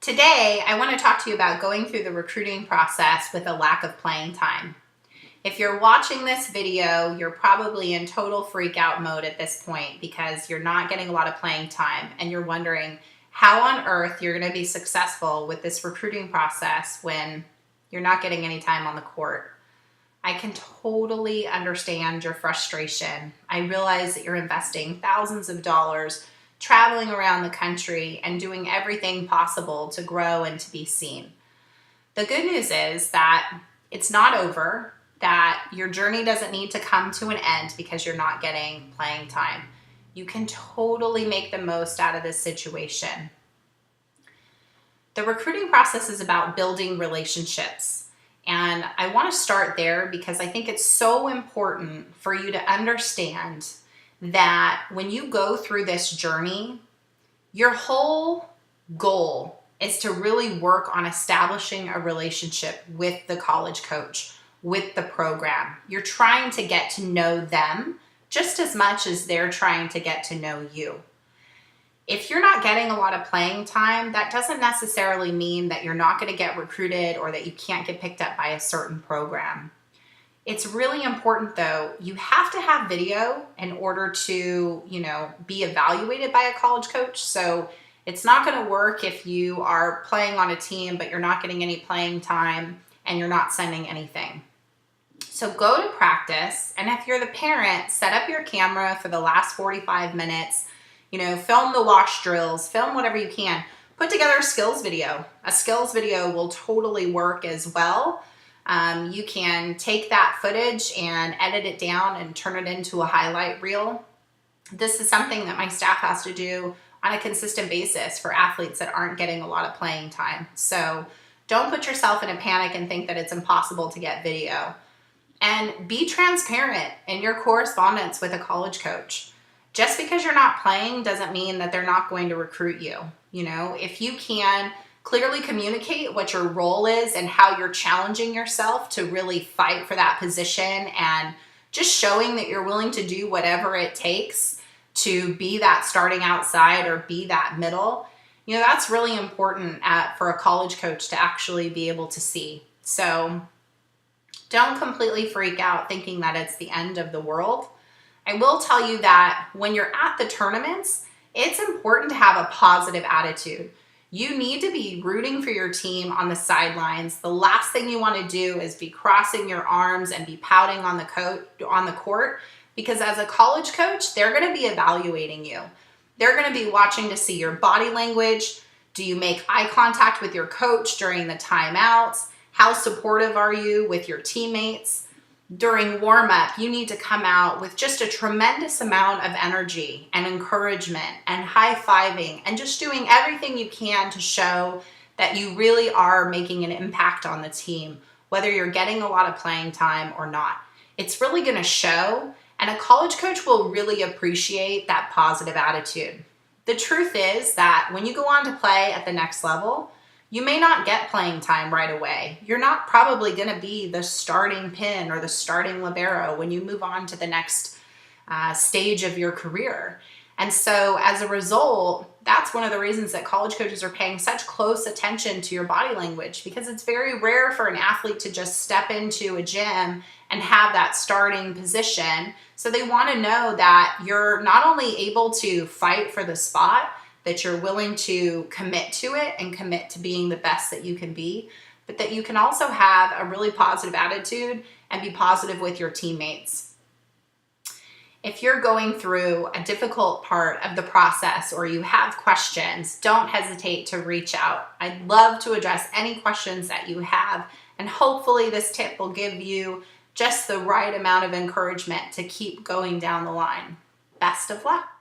Today, I want to talk to you about going through the recruiting process with a lack of playing time. If you're watching this video, you're probably in total freak out mode at this point because you're not getting a lot of playing time and you're wondering how on earth you're going to be successful with this recruiting process when you're not getting any time on the court. I can totally understand your frustration. I realize that you're investing thousands of dollars traveling around the country and doing everything possible to grow and to be seen. The good news is that it's not over, that your journey doesn't need to come to an end because you're not getting playing time. You can totally make the most out of this situation. The recruiting process is about building relationships. And I want to start there because I think it's so important for you to understand that when you go through this journey, your whole goal is to really work on establishing a relationship with the college coach, with the program. You're trying to get to know them just as much as they're trying to get to know you. If you're not getting a lot of playing time, that doesn't necessarily mean that you're not going to get recruited or that you can't get picked up by a certain program. It's really important though, you have to have video in order to, be evaluated by a college coach. So it's not going to work if you are playing on a team, but you're not getting any playing time and you're not sending anything. So go to practice. And if you're the parent, set up your camera for the last 45 minutes, film the wash drills, film whatever you can. Put together a skills video. A skills video will totally work as well. You can take that footage and edit it down and turn it into a highlight reel. This is something that my staff has to do on a consistent basis for athletes that aren't getting a lot of playing time. So don't put yourself in a panic and think that it's impossible to get video. And be transparent in your correspondence with a college coach. Just because you're not playing doesn't mean that they're not going to recruit you. If you can clearly communicate what your role is and how you're challenging yourself to really fight for that position and just showing that you're willing to do whatever it takes to be that starting outside or be that middle, that's really important for a college coach to actually be able to see. So don't completely freak out thinking that it's the end of the world. I will tell you that when you're at the tournaments, it's important to have a positive attitude. You need to be rooting for your team on the sidelines. The last thing you want to do is be crossing your arms and be pouting on the court because as a college coach, they're going to be evaluating you. They're going to be watching to see your body language. Do you make eye contact with your coach during the timeouts? How supportive are you with your teammates? During warm-up, you need to come out with just a tremendous amount of energy and encouragement and high-fiving and just doing everything you can to show that you really are making an impact on the team, whether you're getting a lot of playing time or not. It's really going to show, and a college coach will really appreciate that positive attitude. The truth is that when you go on to play at the next level, you may not get playing time right away. You're not probably going to be the starting pin or the starting libero when you move on to the next stage of your career. And so as a result, that's one of the reasons that college coaches are paying such close attention to your body language because it's very rare for an athlete to just step into a gym and have that starting position. So they want to know that you're not only able to fight for the spot, that you're willing to commit to it and commit to being the best that you can be, but that you can also have a really positive attitude and be positive with your teammates. If you're going through a difficult part of the process or you have questions, don't hesitate to reach out. I'd love to address any questions that you have, and hopefully this tip will give you just the right amount of encouragement to keep going down the line. Best of luck.